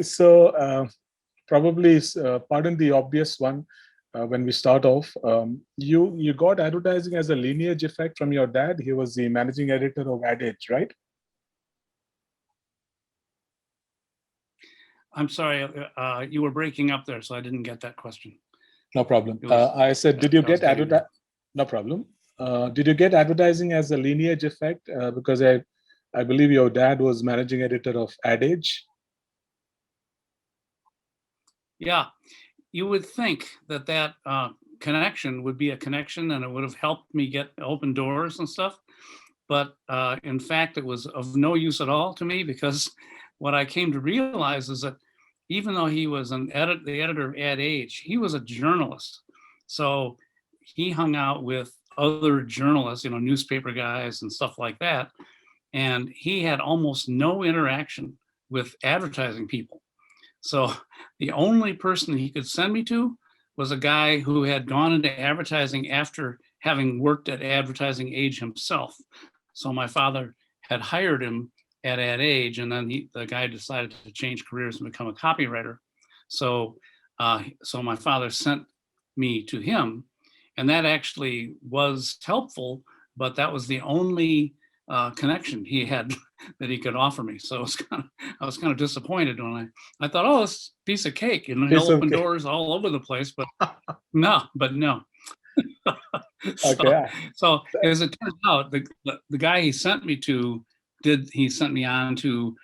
So probably, pardon the obvious one, when we start off, you got advertising as a lineage effect from your dad. He was the managing editor of Ad Age, right? I'm sorry, you were breaking up there, so I didn't get that question. No problem. I said, did you get advertising? No problem. Did you get advertising as a lineage effect? Because I believe your dad was managing editor of Ad Age. Yeah, you would think that that connection would be a connection and it would have helped me get open doors and stuff. But in fact, it was of no use at all to me, because what I came to realize is that even though he was the editor of Ad Age, he was a journalist. So he hung out with other journalists, newspaper guys and stuff like that. And he had almost no interaction with advertising people. So the only person he could send me to was a guy who had gone into advertising after having worked at Advertising Age himself. So my father had hired him at Ad Age, and then the guy decided to change careers and become a copywriter. So my father sent me to him, and that actually was helpful, but that was the only connection he had that he could offer me. So I was kind of disappointed when I thought, oh, this piece of cake, he'll open doors all over the place, but no. So as it turns out, the guy he sent me to he sent me on to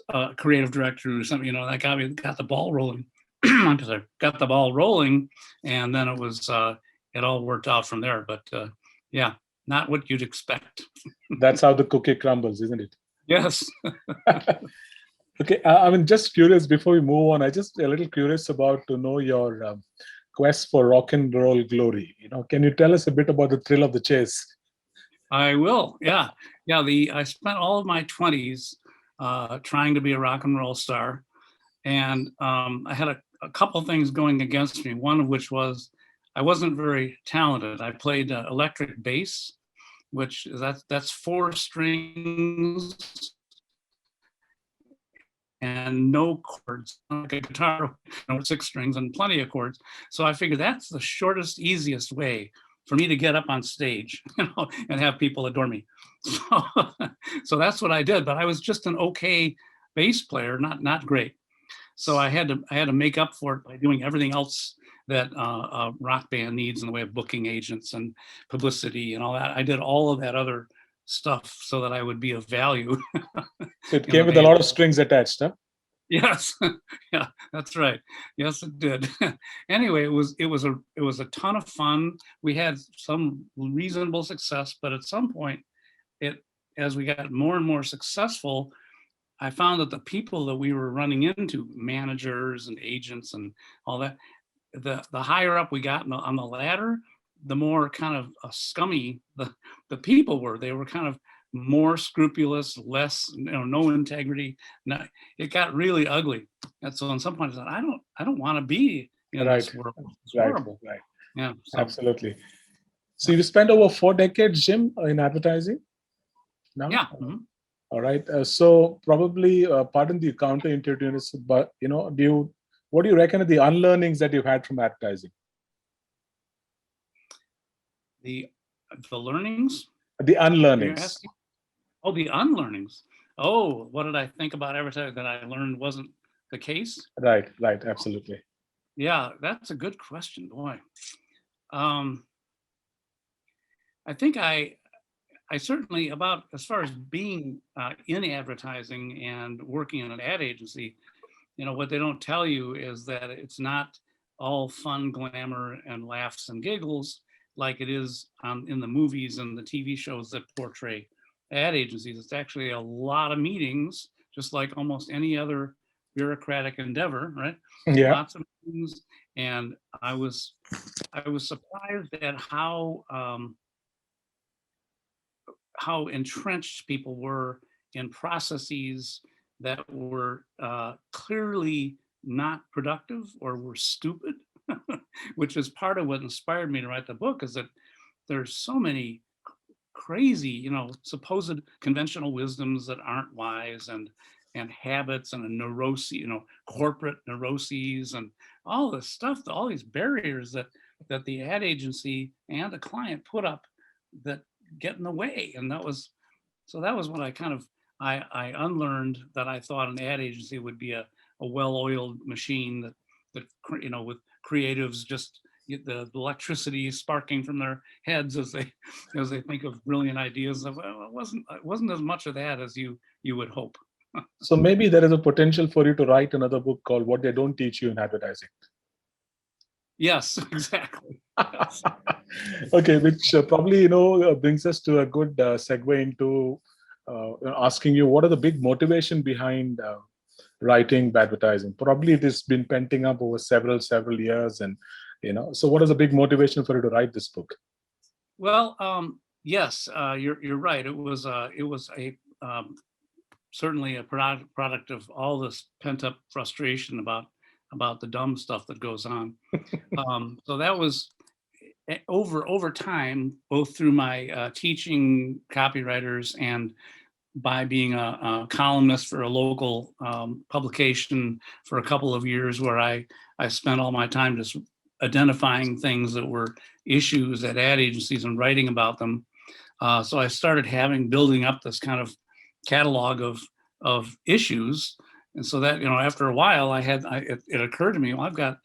a creative director or something, that got the ball rolling. I'm sorry, got the ball rolling, and then it was it all worked out from there. But yeah, not what you'd expect. That's how the cookie crumbles, isn't it? Yes. Okay, I mean, just curious before we move on, I just a little curious about to know your quest for rock and roll glory. Can you tell us a bit about the thrill of the chase? I will. Yeah. I spent all of my 20s trying to be a rock and roll star, and I had a couple things going against me. One of which was I wasn't very talented. I played electric bass, which that's 4 strings and no chords, like a guitar, 6 strings and plenty of chords. So I figured that's the shortest, easiest way for me to get up on stage, and have people adore me. So that's what I did. But I was just an okay bass player, not great. So I had to make up for it by doing everything else that a rock band needs in the way of booking agents and publicity and all that. I did all of that other stuff so that I would be of value. So it came with a lot of strings attached, huh? Yes, yeah, that's right. Yes, it did. Anyway, it was a ton of fun. We had some reasonable success, but at some point, as we got more and more successful, I found that the people that we were running into, managers and agents and all that, the higher up we got on the ladder, the more kind of scummy the people were. They were kind of more scrupulous, less, no integrity. No, it got really ugly. And so at some point I thought, I don't want to be in this world. It's horrible. Right. Yeah. Absolutely. So you spent over 4 decades, Jim, in advertising? Now? Yeah. All right. So probably, pardon the counterintuitiveness, but what do you reckon are the unlearnings that you've had from advertising? The learnings? The unlearnings. Oh, the unlearnings. Oh, what did I think about advertising that I learned wasn't the case? Right. Absolutely. Yeah, that's a good question, boy. I think I certainly, about as far as being in advertising and working in an ad agency, what they don't tell you is that it's not all fun, glamour, and laughs and giggles like it is in the movies and the TV shows that portray ad agencies. It's actually a lot of meetings, just like almost any other bureaucratic endeavor, right? Yeah. Lots of meetings, and I was surprised at how entrenched people were in processes that were clearly not productive or were stupid, which is part of what inspired me to write the book, is that there's so many crazy, supposed conventional wisdoms that aren't wise, and and habits and a neurosis, corporate neuroses and all this stuff, all these barriers that the ad agency and the client put up that get in the way. And that was what I kind of, I unlearned that I thought an ad agency would be a well-oiled machine that with creatives just get the electricity sparking from their heads as they think of brilliant ideas. It wasn't as much of that as you would hope. So maybe there is a potential for you to write another book called What They Don't Teach You in Advertising. Yes, exactly. Yes. Okay, which probably brings us to a good segue into asking you, what are the big motivation behind writing advertising? Probably it has been penting up over several years, and so what is the big motivation for you to write this book? Well, yes, you're right. It was a certainly a product of all this pent up frustration about the dumb stuff that goes on. So that was over time, both through my teaching copywriters and by being a columnist for a local publication for a couple of years, where I spent all my time just identifying things that were issues at ad agencies and writing about them. So I started building up this kind of catalog of issues. And so that, after a while it occurred to me, well, I've got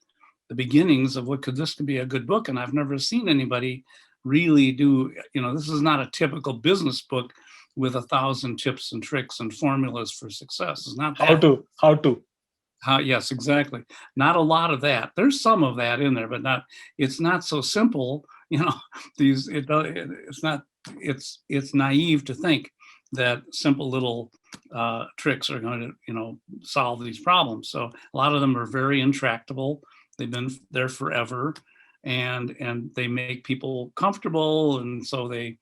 the beginnings of this could be a good book. And I've never seen anybody really do, this is not a typical business book with 1,000 tips and tricks and formulas for success. It's not that. How to. Yes, exactly. Not a lot of that. There's some of that in there, but it's not so simple. It's naive to think that simple little tricks are going to, solve these problems. So a lot of them are very intractable. They've been there forever, and they make people comfortable. And so they,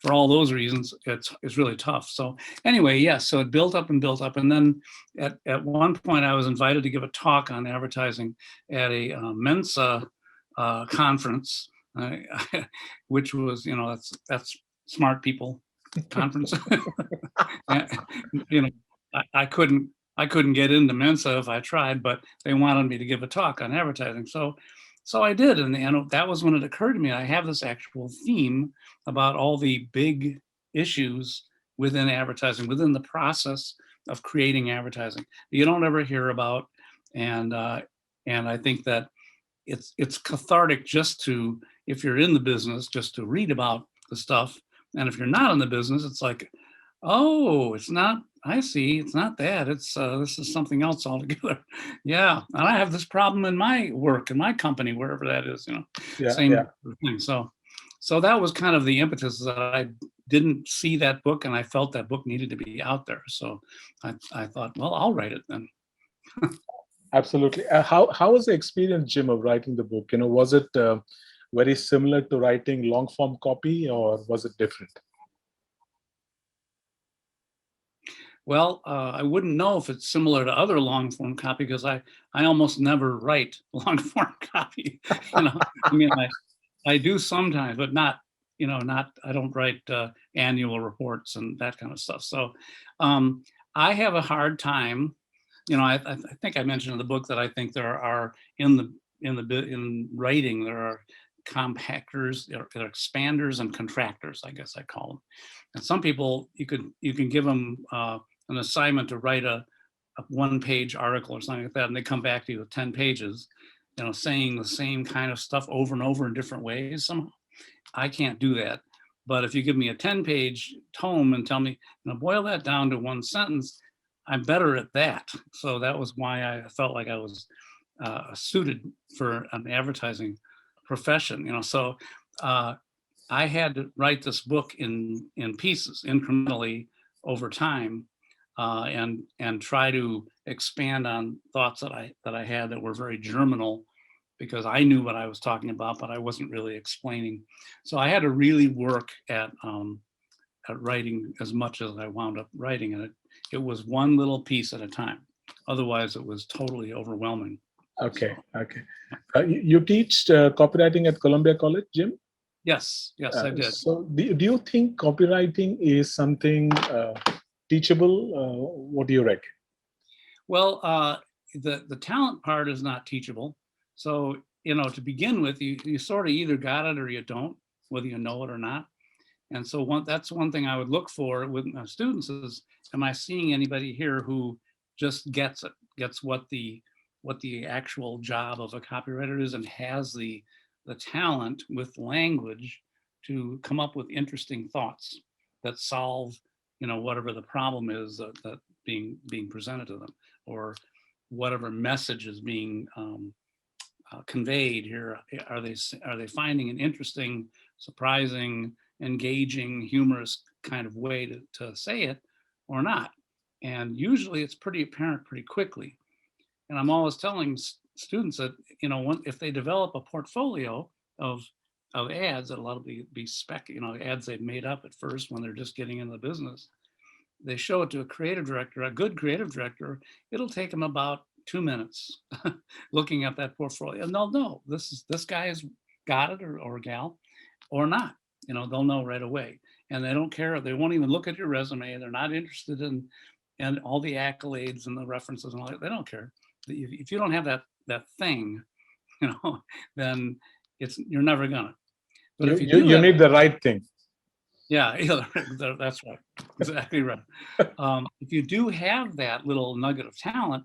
for all those reasons, it's really tough. So anyway, yes, so it built up. And then at one point I was invited to give a talk on advertising at a Mensa conference, which was, that's smart people conference. I couldn't get into Mensa if I tried, but they wanted me to give a talk on advertising. So I did, and that was when it occurred to me, I have this actual theme about all the big issues within advertising, within the process of creating advertising you don't ever hear about, and I think that it's cathartic just to, if you're in the business, just to read about the stuff, and if you're not in the business, it's like, oh, it's not. I see. It's not that. It's this is something else altogether. Yeah, and I have this problem in my work, in my company, wherever that is. Same thing. So that was kind of the impetus, that I didn't see that book, and I felt that book needed to be out there. So I thought, well, I'll write it then. Absolutely. How was the experience, Jim, of writing the book? Was it very similar to writing long form copy, or was it different? Well, I wouldn't know if it's similar to other long form copy, because I almost never write long form copy. I mean, I do sometimes, but not. I don't write annual reports and that kind of stuff. So I have a hard time. I think I mentioned in the book that I think there are in writing, there are compactors, there are expanders and contractors, I guess I call them. And some people, you can give them an assignment to write a one-page article or something like that, and they come back to you with 10 pages, saying the same kind of stuff over and over in different ways. Somehow I can't do that. But if you give me a 10-page tome and tell me, boil that down to one sentence, I'm better at that. So that was why I felt like I was suited for an advertising profession. So I had to write this book in pieces, incrementally over time, and try to expand on thoughts that I had that were very germinal, because I knew what I was talking about, but I wasn't really explaining. So I had to really work at writing as much as I wound up writing, and it was one little piece at a time. Otherwise, it was totally overwhelming. Okay. You teach copywriting at Columbia College, Jim? Yes, I did. So do you think copywriting is something teachable? What do you reckon? Well, the talent part is not teachable. So, to begin with, you sort of either got it or you don't, whether you know it or not. And so that's one thing I would look for with my students is, am I seeing anybody here who just gets it, gets what the actual job of a copywriter is, and has the talent with language to come up with interesting thoughts that solve, whatever the problem is that being presented to them, or whatever message is being conveyed here. Are they finding an interesting, surprising, engaging, humorous kind of way to say it or not? And usually it's pretty apparent pretty quickly. And I'm always telling students that, if they develop a portfolio of ads, that a lot of be spec, ads they've made up at first when they're just getting into the business, they show it to a creative director, a good creative director, it'll take them about 2 minutes looking at that portfolio, and they'll know this guy's got it, or gal, or not. They'll know right away, and they don't care. They won't even look at your resume. They're not interested in all the accolades and the references and all that. They don't care. If you don't have that thing, then you're never gonna. But if you need the right thing. Yeah, that's right. Exactly right. If you do have that little nugget of talent,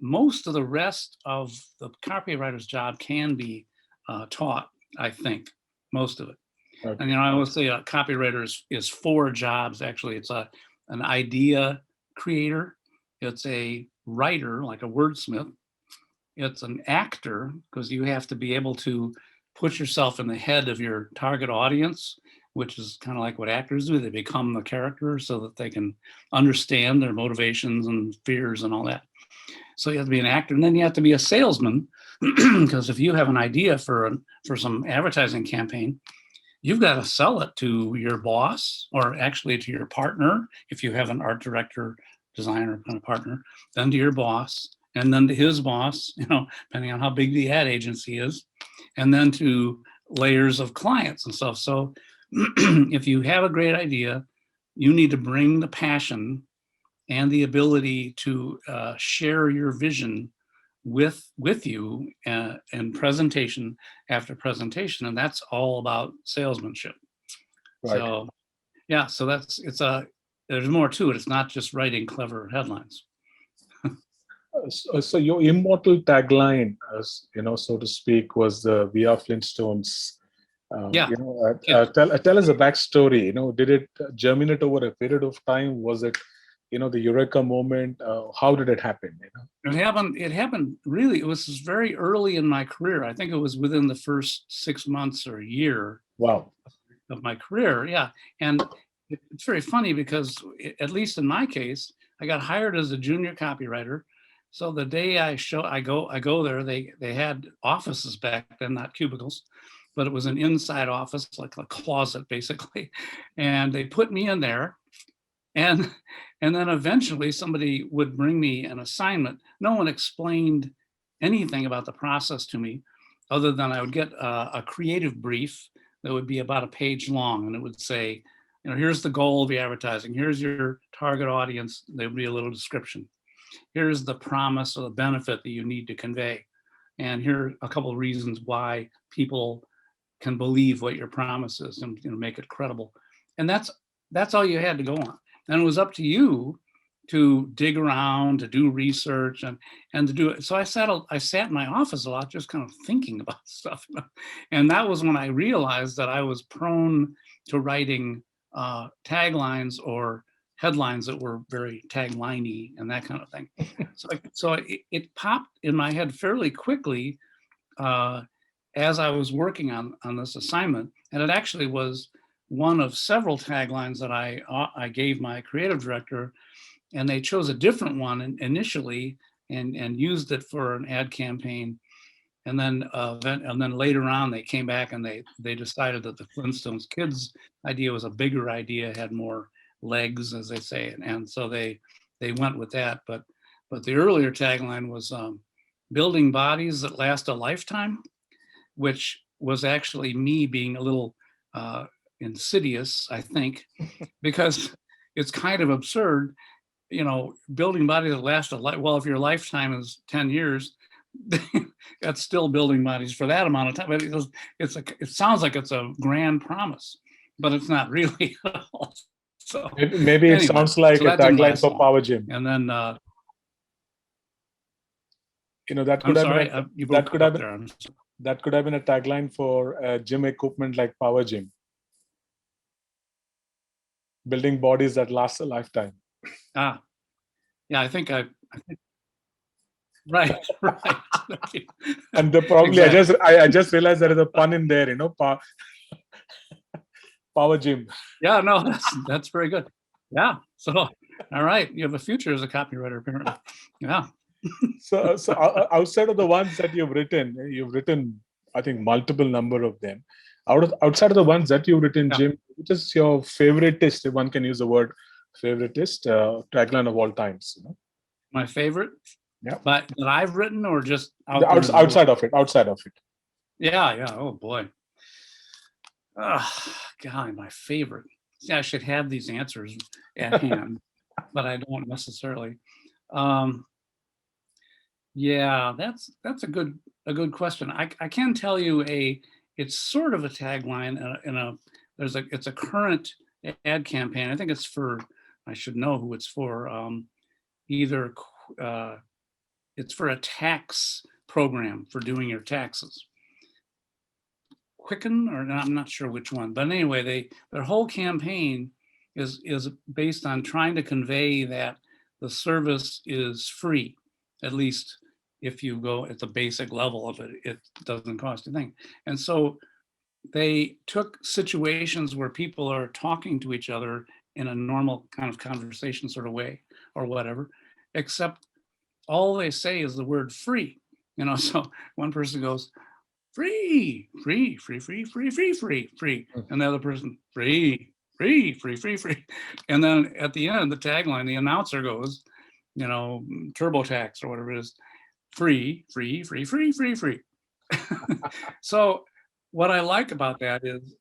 most of the rest of the copywriter's job can be taught, I think, most of it. Okay. And, I always say a copywriter is 4 jobs, actually. It's an idea creator. It's a writer, like a wordsmith. It's an actor, because you have to be able to put yourself in the head of your target audience, which is kind of like what actors do. They become the character so that they can understand their motivations and fears and all that. So you have to be an actor, and then you have to be a salesman, because if you have an idea for some advertising campaign, you've got to sell it to your boss, or actually to your partner, if you have an art director, designer kind of partner, then to your boss, and then to his boss, depending on how big the ad agency is, and then to layers of clients and stuff. So if you have a great idea, you need to bring the passion and the ability to share your vision with you in presentation after presentation, and that's all about salesmanship. Right. So yeah, so there's more to it. It's not just writing clever headlines. So your immortal tagline, so to speak, was the "We Are Flintstones." Yeah. Tell us a backstory. Did it germinate over a period of time? Was it, the eureka moment? How did it happen? It happened really. It was very early in my career. I think it was within the first 6 months or a year. Wow. Of my career, yeah. And it's very funny because, at least in my case, I got hired as a junior copywriter. So the day I go there, they had offices back then, not cubicles, but it was an inside office, like a closet basically. And they put me in there, and then eventually somebody would bring me an assignment. No one explained anything about the process to me, other than I would get a creative brief that would be about a page long, and it would say, here's the goal of the advertising. Here's your target audience. There would be a little description. Here's the promise or the benefit that you need to convey. And here are a couple of reasons why people can believe what your promise is, and make it credible. And that's all you had to go on. And it was up to you to dig around, to do research, and to do it. So I sat in my office a lot, just kind of thinking about stuff. And that was when I realized that I was prone to writing taglines or headlines that were very tagliney and that kind of thing. So it popped in my head fairly quickly as I was working on this assignment. And it actually was one of several taglines that I gave my creative director, and they chose a different one initially and used it for an ad campaign. And then later on, they came back and they decided that the Flintstones kids idea was a bigger idea, had more legs, as they say, and so they went with that. But the earlier tagline was building bodies that last a lifetime, which was actually me being a little insidious, I think, because it's kind of absurd, building bodies that last well, if your lifetime is 10 years, that's still building bodies for that amount of time. But it sounds like it's a grand promise, but it's not really at all. So maybe it sounds like a tagline for Power Gym. And then that I'm could have sorry, been you broke up there. that could have been a tagline for gym equipment like Power Gym. Building bodies that last a lifetime. Yeah, I think right. And probably exactly. I just realized there is a pun in there, Power Gym. Yeah, no, that's very good. Yeah. So, all right, you have a future as a copywriter, apparently. Yeah. So outside of the ones that you've written, I think multiple number of them. Outside of the ones that you've written, Jim, which is your favoriteest, if one can use the word favoriteest, tagline of all times? My favorite? Yeah. But that I've written, or just outside of it? Yeah. Oh boy. Oh, God, my favorite. See, I should have these answers at hand, but I don't necessarily. Yeah, that's a good question. I can tell you it's sort of a tagline it's a current ad campaign. I think it's for, I should know who it's for. Either it's for a tax program for doing your taxes. Quicken, or I'm not sure which one, but anyway, their whole campaign is based on trying to convey that the service is free, at least if you go at the basic level of it, it doesn't cost a thing. And so they took situations where people are talking to each other in a normal kind of conversation sort of way or whatever, except all they say is the word free. So one person goes, free. And the other person, free. And then at the end, the tagline, the announcer goes, TurboTax or whatever it is, free. So what I like about that is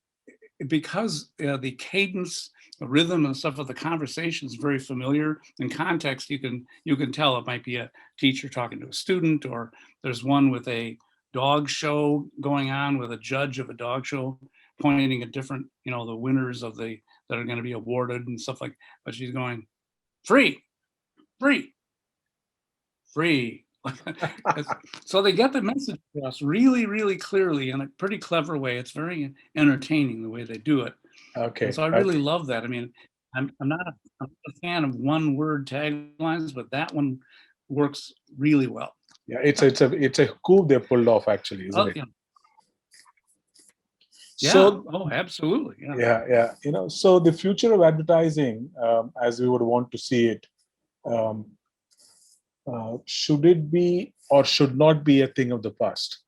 because the cadence, the rhythm and stuff of the conversation is very familiar. In context, you can tell it might be a teacher talking to a student, or there's one with a dog show going on with a judge of a dog show pointing at different, the winners that are going to be awarded and stuff like, but she's going, free. So they get the message across really, really clearly in a pretty clever way. It's very entertaining the way they do it. Okay. And so I really love that. I mean, I'm not a fan of one word taglines, but that one works really well. Yeah, it's a coup they pulled off, actually, isn't it? Yeah. So, absolutely. Yeah. So the future of advertising, as we would want to see it, should it be or should not be a thing of the past?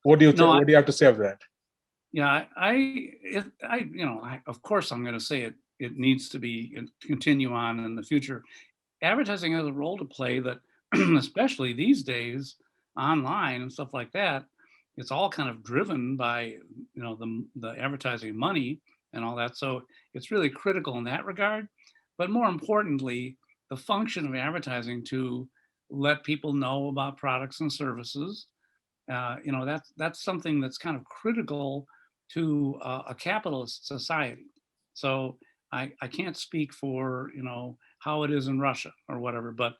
What do you think? What do you have to say of that? Yeah, of course, I'm going to say it needs to be continue on in the future. Advertising has a role to play that, especially these days, online and stuff like that, it's all kind of driven by the advertising money and all that. So it's really critical in that regard. But more importantly, the function of advertising to let people know about products and services, that's something that's kind of critical to a capitalist society. So I can't speak for how it is in Russia or whatever, but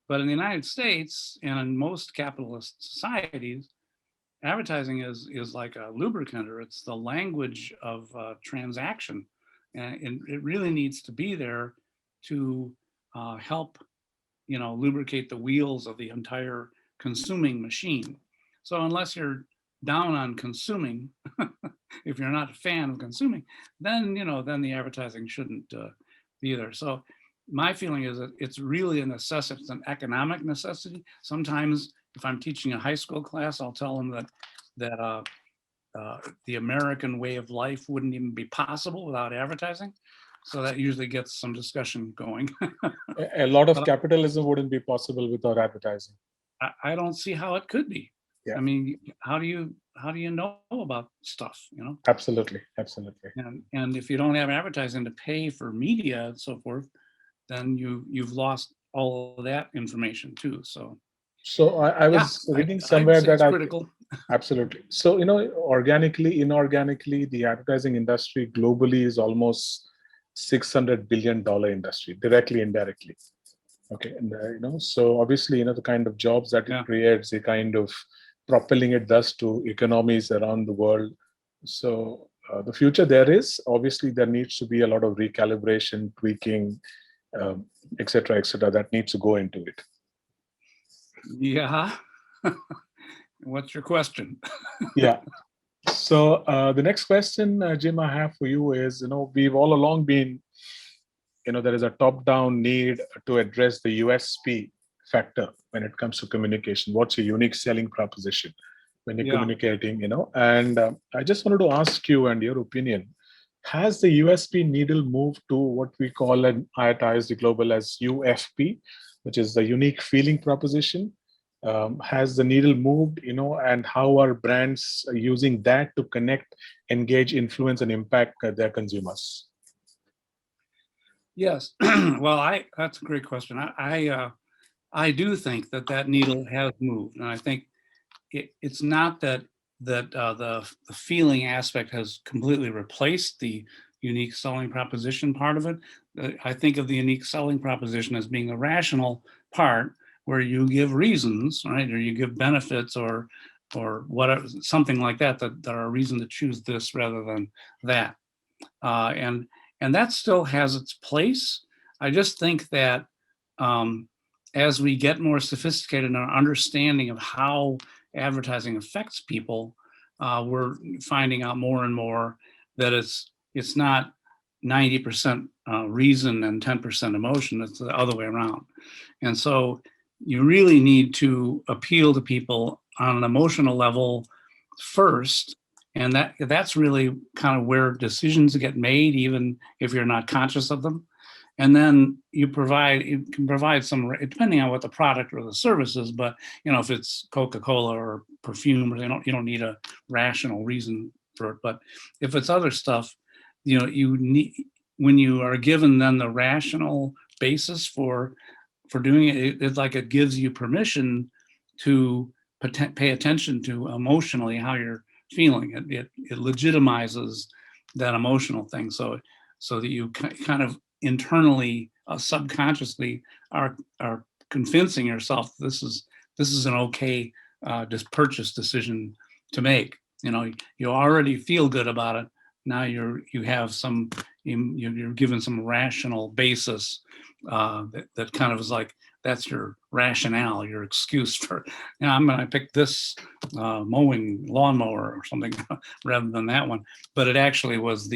in the United States and in most capitalist societies, advertising is like a lubricant, or it's the language of transaction, and it really needs to be there to help lubricate the wheels of the entire consuming machine. So unless you're down on consuming, if you're not a fan of consuming, then the advertising shouldn't be there. So my feeling is that it's really a necessity. It's an economic necessity. Sometimes if I'm teaching a high school class, I'll tell them that the American way of life wouldn't even be possible without advertising. So that usually gets some discussion going. A lot of capitalism wouldn't be possible without advertising. I don't see how it could be. Yeah. I mean, how do how do you know about stuff, Absolutely. Absolutely. and if you don't have advertising to pay for media and so forth, then you've lost all of that information too. So So I yeah, was reading I'd somewhere say that it's critical. absolutely. So, organically, inorganically, the advertising industry globally is almost $600 billion industry, directly, indirectly. Okay. And, so obviously, the kind of jobs that it Yeah. creates, the kind of propelling it does to economies around the world. So the future there is, obviously, there needs to be a lot of recalibration, tweaking, um, et cetera, that needs to go into it. Yeah. What's your question? Yeah. So the next question, Jim, I have for you is, we've all along been, there is a top-down need to address the USP factor when it comes to communication. What's your unique selling proposition when you're Yeah. communicating, And I just wanted to ask you and your opinion. Has the USP needle moved to what we call an IATI's global as UFP, which is the unique feeling proposition? Has the needle moved, and how are brands using that to connect, engage, influence, and impact their consumers? Yes. Well, that's a great question. I do think that needle has moved, and I think it's not that the feeling aspect has completely replaced the unique selling proposition part of it. I think of the unique selling proposition as being a rational part where you give reasons, right, or you give benefits or whatever, something like that are a reason to choose this rather than that. And that still has its place. I just think that as we get more sophisticated in our understanding of how advertising affects people, we're finding out more and more that it's not 90% reason and 10% emotion. It's the other way around. And so you really need to appeal to people on an emotional level first, and that's really kind of where decisions get made, even if you're not conscious of them. And then you can provide some, depending on what the product or the service is, but if it's Coca-Cola or perfume, you don't need a rational reason for it. But if it's other stuff, you need, when you are given then the rational basis for doing it, it's like it gives you permission to pay attention to emotionally how you're feeling. It legitimizes that emotional thing, so that you kind of internally, subconsciously are convincing yourself this is an okay purchase decision to make. You already feel good about it. Now you're given some rational basis that kind of is like, that's your rationale, your excuse for, I'm going to pick this mowing lawnmower or something rather than that one. But it actually was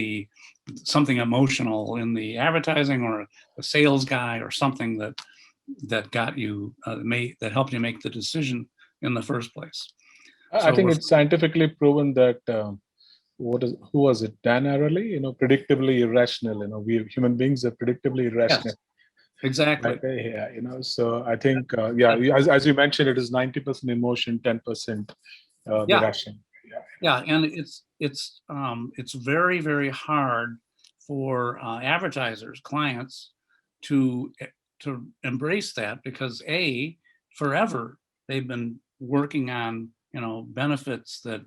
something emotional in the advertising or a sales guy or something that got you that helped you make the decision in the first place. I think it's scientifically proven that who was it? Dan Ariely, predictably irrational. We human beings are predictably irrational. Yes, exactly. Yeah, so I think, as you mentioned, it is 90% emotion, 10% the ration. Yeah, and it's very, very hard for advertisers, clients, to embrace that, because forever they've been working on benefits that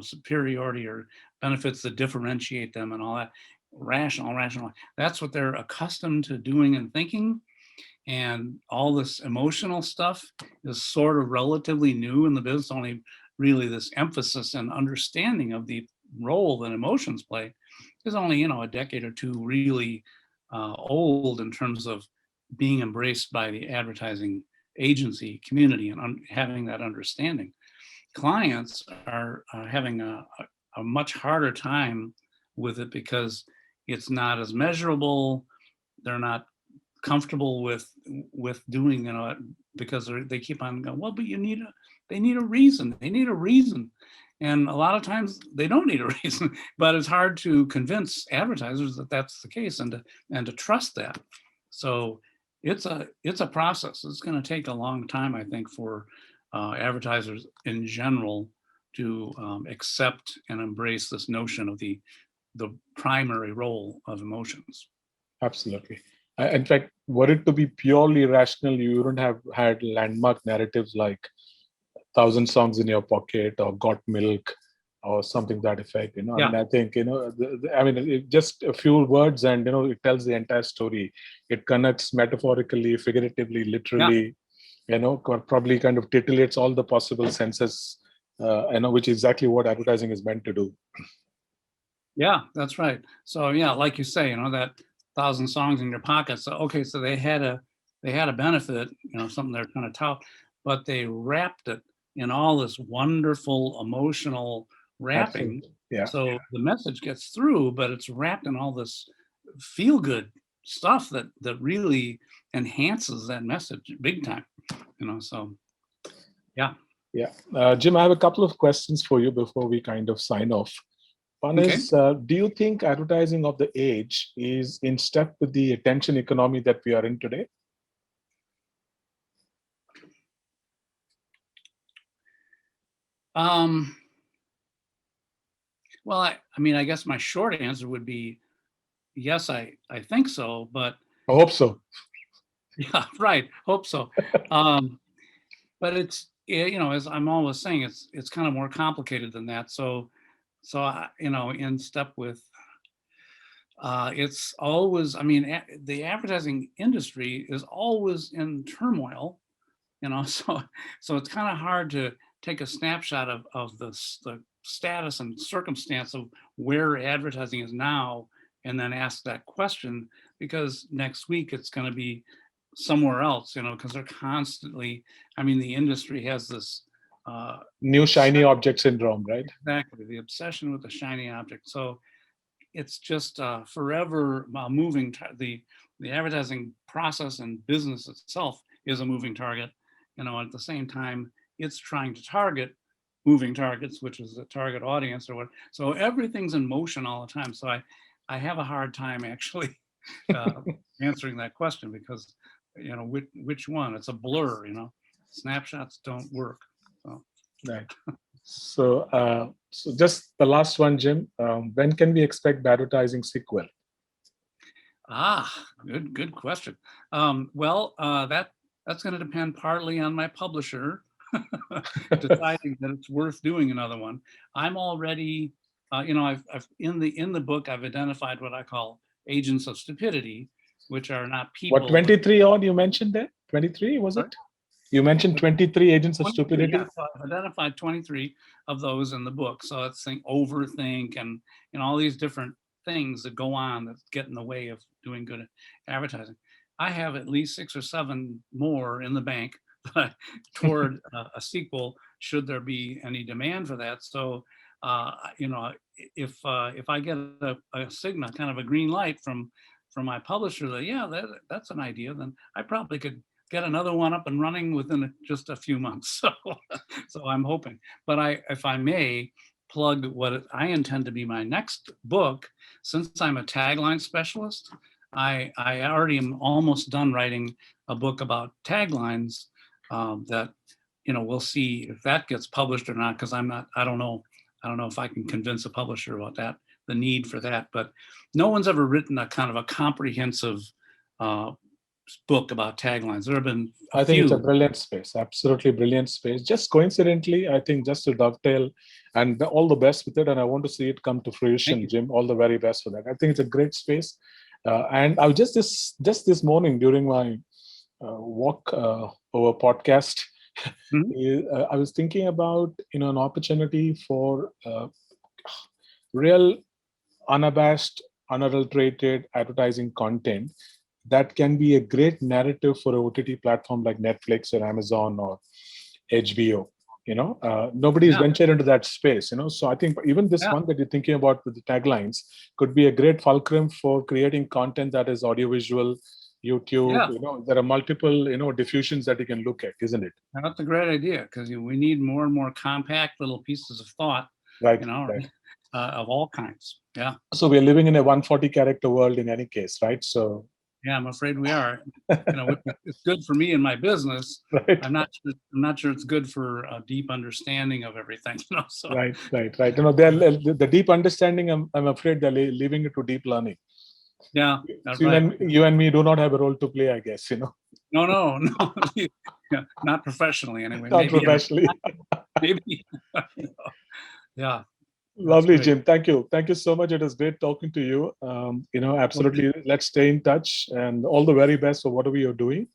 superiority or benefits that differentiate them and all that, rational. That's what they're accustomed to doing and thinking. And all this emotional stuff is sort of relatively new in the business. Only really this emphasis and understanding of the role that emotions play is only a decade or two really old in terms of being embraced by the advertising agency community and having that understanding. Clients are having a much harder time with it because it's not as measurable. They're not comfortable with doing because they keep on going, well, but they need a reason, and a lot of times they don't need a reason. But it's hard to convince advertisers that that's the case, and to trust that. So it's a process. It's going to take a long time, I think, for advertisers in general accept and embrace this notion of the primary role of emotions. Absolutely. In fact, were it to be purely rational, you wouldn't have had landmark narratives like "Thousand Songs in Your Pocket" or "Got Milk" or something to that effect. I Yeah. mean, I think just a few words, and it tells the entire story. It connects metaphorically, figuratively, literally. Probably kind of titillates all the possible senses. Which is exactly what advertising is meant to do. Yeah, that's right. So yeah, like you say, that 1,000 songs in your pocket. So okay, so they had a benefit, something they're trying to tout, but they wrapped it in all this wonderful emotional wrapping. Absolutely. Yeah. So the message gets through, but it's wrapped in all this feel good stuff that really enhances that message big time. So yeah. Yeah. Jim, I have a couple of questions for you before we kind of sign off. One Okay. is, do you think advertising of the age is in step with the attention economy that we are in today? Well, I guess my short answer would be yes, I think so, but I hope so. yeah, right. Hope so. But it's, as I'm always saying, it's kind of more complicated than that. So in step with, it's always, the advertising industry is always in turmoil, so it's kind of hard to take a snapshot of the status and circumstance of where advertising is now and then ask that question, because next week it's going to be somewhere else, because they're constantly, the industry has this new shiny object syndrome, right? Exactly, the obsession with the shiny object. So it's just forever moving. The advertising process and business itself is a moving target. At the same time, it's trying to target moving targets, which is the target audience or what. So everything's in motion all the time. So I have a hard time actually answering that question, because which one? It's a blur. Snapshots don't work. So. Right. So just the last one, Jim. When can we expect advertising sequel? Good question. Well, that's going to depend partly on my publisher deciding that it's worth doing another one. I'm already, I've in the book I've identified what I call agents of stupidity, which are not people. What, 23 odd you mentioned there? 23 was it? You mentioned 23 agents of stupidity. Yeah, so I've identified 23 of those in the book. So it's overthink and all these different things that go on that get in the way of doing good advertising. I have at least 6 or 7 more in the bank toward a sequel, should there be any demand for that. So, if I get a signal, kind of a green light from my publisher that that's an idea, then I probably could get another one up and running within just a few months. So I'm hoping. But if I may plug what I intend to be my next book, since I'm a tagline specialist, I already am almost done writing a book about taglines that, we'll see if that gets published or not, because I don't know if I can convince a publisher about that, the need for that. But no one's ever written a kind of a comprehensive book about taglines. There have been I think it's a brilliant space, absolutely brilliant space. Just coincidentally, I think, just to dovetail, and all the best with it, and I want to see it come to fruition, Jim. All the very best for that. I think it's a great space. And I was just this morning during my walk over podcast, I was thinking about an opportunity for real, unabashed, unadulterated advertising content that can be a great narrative for a OTT platform like Netflix or Amazon or HBO. Nobody's ventured into that space. So I think even this one that you're thinking about with the taglines could be a great fulcrum for creating content that is audiovisual, YouTube. There are multiple diffusions that you can look at, isn't it? That's a great idea, because we need more and more compact little pieces of thought, right. Of all kinds. Yeah. So we're living in a 140 character world in any case, right? So Yeah, I'm afraid we are. It's good for me in my business. Right. I'm not sure it's good for a deep understanding of everything. So Right. The deep understanding. I'm afraid they're leaving it to deep learning. yeah, So right. you and me do not have a role to play, I guess. No. Yeah, not professionally anyway. Not Maybe, professionally. maybe. Yeah, that's Lovely, great. Jim. Thank you. Thank you so much. It was great talking to you. Well, Absolutely. Let's stay in touch and all the very best for whatever you're doing.